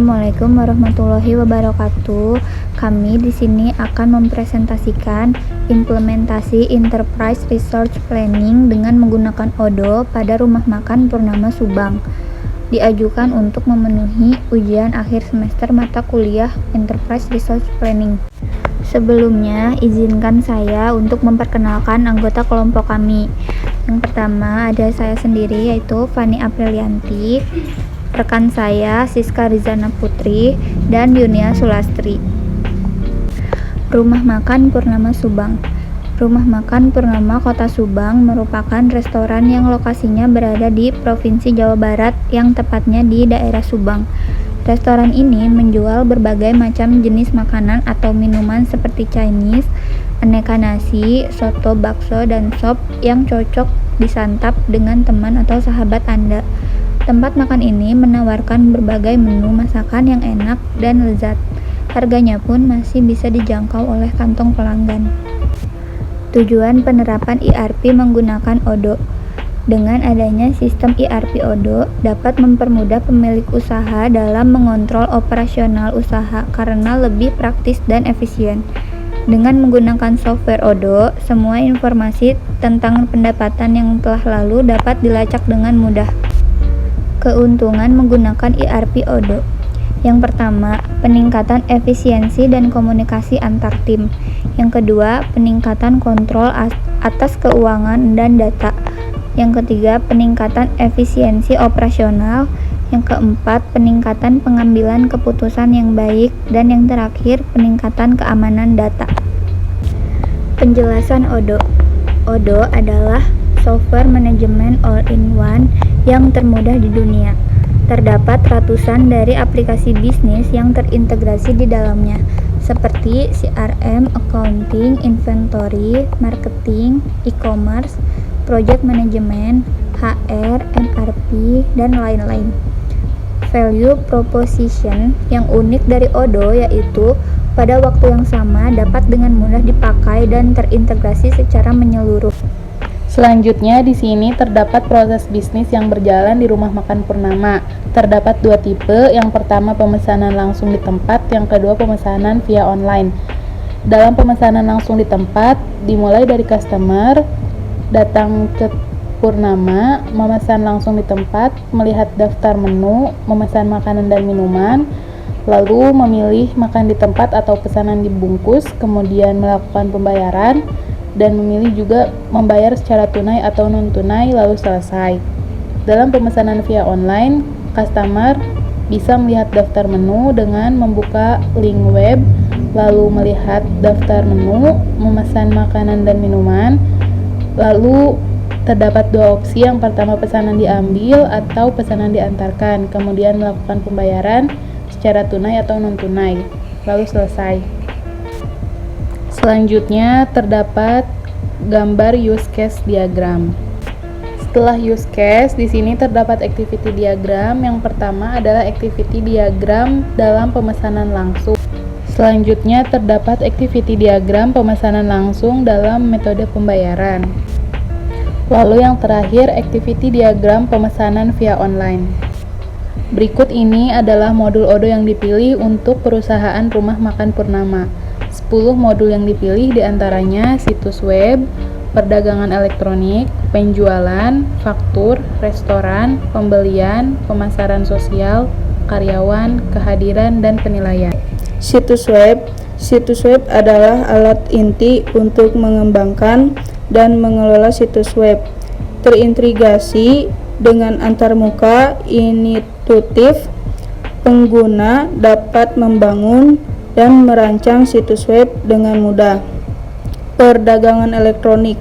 Assalamualaikum warahmatullahi wabarakatuh. Kami di sini akan mempresentasikan implementasi Enterprise Resource Planning dengan menggunakan ODO pada Rumah Makan Purnama Subang. Diajukan untuk memenuhi ujian akhir semester mata kuliah Enterprise Resource Planning. Sebelumnya, izinkan saya untuk memperkenalkan anggota kelompok kami. Yang pertama ada saya sendiri, yaitu Fani Aprilianti, rekan saya Siska Rizana Putri, dan Yunia Sulastri. Rumah Makan Purnama Subang. Rumah Makan Purnama Kota Subang merupakan restoran yang lokasinya berada di Provinsi Jawa Barat, yang tepatnya di daerah Subang. Restoran ini menjual berbagai macam jenis makanan atau minuman seperti Chinese, aneka nasi, soto, bakso, dan sop yang cocok disantap dengan teman atau sahabat Anda. Tempat makan ini menawarkan berbagai menu masakan yang enak dan lezat. Harganya pun masih bisa dijangkau oleh kantong pelanggan. Tujuan penerapan ERP menggunakan ODO. Dengan adanya sistem ERP ODO dapat mempermudah pemilik usaha dalam mengontrol operasional usaha karena lebih praktis dan efisien. Dengan menggunakan software ODO, semua informasi tentang pendapatan yang telah lalu dapat dilacak dengan mudah. Keuntungan menggunakan ERP ODO. Yang pertama, peningkatan efisiensi dan komunikasi antar tim. Yang kedua, peningkatan kontrol atas keuangan dan data. Yang ketiga, peningkatan efisiensi operasional. Yang keempat, peningkatan pengambilan keputusan yang baik. Dan yang terakhir, peningkatan keamanan data. Penjelasan ODO. ODO adalah software manajemen all-in-one yang termudah di dunia. Terdapat ratusan dari aplikasi bisnis yang terintegrasi di dalamnya, seperti CRM, accounting, inventory, marketing, e-commerce, project management, HR, MRP, dan lain-lain. Value proposition yang unik dari ODO yaitu pada waktu yang sama dapat dengan mudah dipakai dan terintegrasi secara menyeluruh. Selanjutnya, di sini terdapat proses bisnis yang berjalan di Rumah Makan Purnama. Terdapat dua tipe, yang pertama pemesanan langsung di tempat, yang kedua pemesanan via online. Dalam pemesanan langsung di tempat, dimulai dari customer datang ke Purnama, memesan langsung di tempat, melihat daftar menu, memesan makanan dan minuman, lalu memilih makan di tempat atau pesanan dibungkus, kemudian melakukan pembayaran, dan memilih juga membayar secara tunai atau non-tunai lalu selesai. Dalam pemesanan via online, customer bisa melihat daftar menu dengan membuka link web, lalu melihat daftar menu, memesan makanan dan minuman. Lalu terdapat dua opsi, yang pertama pesanan diambil atau pesanan diantarkan, kemudian melakukan pembayaran secara tunai atau non-tunai lalu selesai. Selanjutnya terdapat gambar use case diagram. Setelah use case, di sini terdapat activity diagram. Yang pertama adalah activity diagram dalam pemesanan langsung. Selanjutnya terdapat activity diagram pemesanan langsung dalam metode pembayaran. Lalu yang terakhir activity diagram pemesanan via online. Berikut ini adalah modul ODO yang dipilih untuk perusahaan Rumah Makan Purnama. 10 modul yang dipilih diantaranya situs web, perdagangan elektronik, penjualan, faktur, restoran, pembelian, pemasaran sosial, karyawan, kehadiran, dan penilaian. Situs web adalah alat inti untuk mengembangkan dan mengelola situs web. Terintegrasi dengan antarmuka intuitif, pengguna dapat membangun dan merancang situs web dengan mudah. Perdagangan elektronik.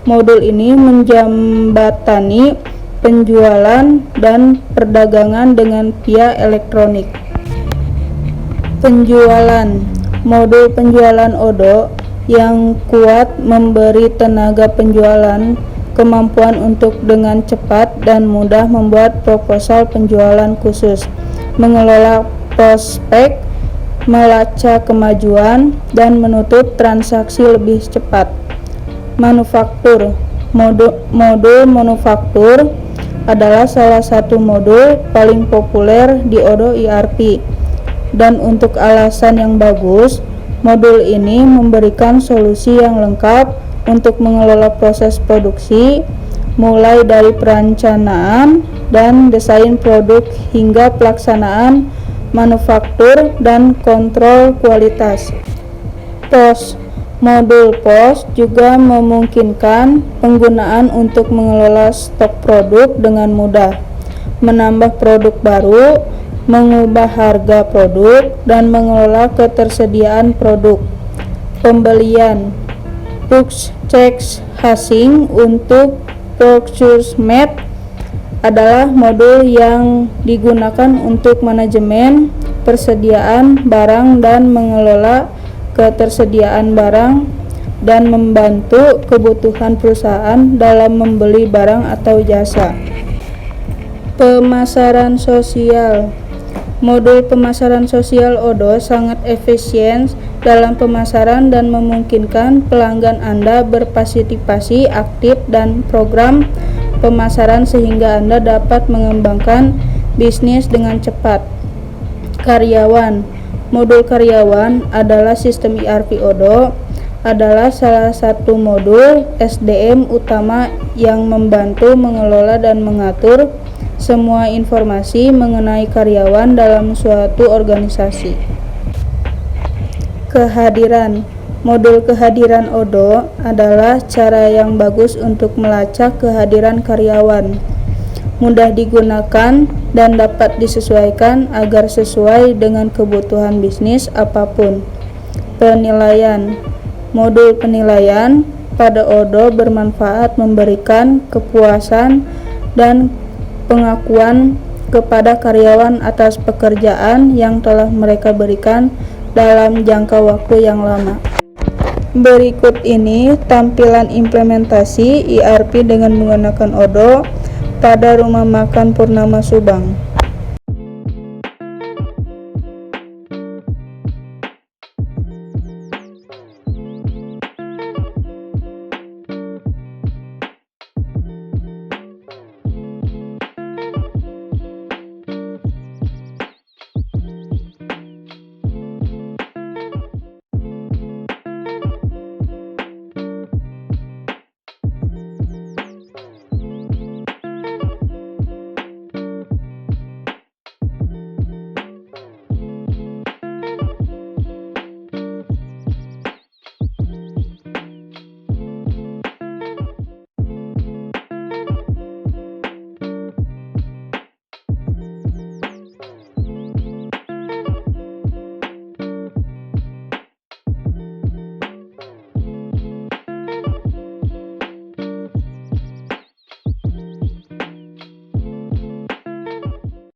Modul ini menjembatani penjualan dan perdagangan dengan via elektronik. Penjualan. Modul penjualan ODO yang kuat memberi tenaga penjualan kemampuan untuk dengan cepat dan mudah membuat proposal penjualan khusus, mengelola prospek, melacak kemajuan, dan menutup transaksi lebih cepat. Manufaktur. Modul manufaktur adalah salah satu modul paling populer di ODO ERP. dan untuk alasan yang bagus, modul ini memberikan solusi yang lengkap untuk mengelola proses produksi, mulai dari perencanaan dan desain produk hingga pelaksanaan manufaktur dan kontrol kualitas. POS. Modul POS juga memungkinkan penggunaan untuk mengelola stok produk dengan mudah, menambah produk baru, mengubah harga produk, dan mengelola ketersediaan produk. Pembelian. Purchase Hazing untuk procurement adalah modul yang digunakan untuk manajemen persediaan barang dan mengelola ketersediaan barang dan membantu kebutuhan perusahaan dalam membeli barang atau jasa. Pemasaran sosial. Modul pemasaran sosial ODO sangat efisien dalam pemasaran dan memungkinkan pelanggan Anda berpartisipasi aktif dan program pemasaran sehingga Anda dapat mengembangkan bisnis dengan cepat. Karyawan. Modul karyawan adalah sistem ERP ODO adalah salah satu modul SDM utama yang membantu mengelola dan mengatur semua informasi mengenai karyawan dalam suatu organisasi. Kehadiran. Modul kehadiran ODO adalah cara yang bagus untuk melacak kehadiran karyawan. Mudah digunakan dan dapat disesuaikan agar sesuai dengan kebutuhan bisnis apapun. Penilaian. Modul penilaian pada ODO bermanfaat memberikan kepuasan dan pengakuan kepada karyawan atas pekerjaan yang telah mereka berikan dalam jangka waktu yang lama. Berikut ini tampilan implementasi ERP dengan menggunakan ODO pada Rumah Makan Purnama Subang.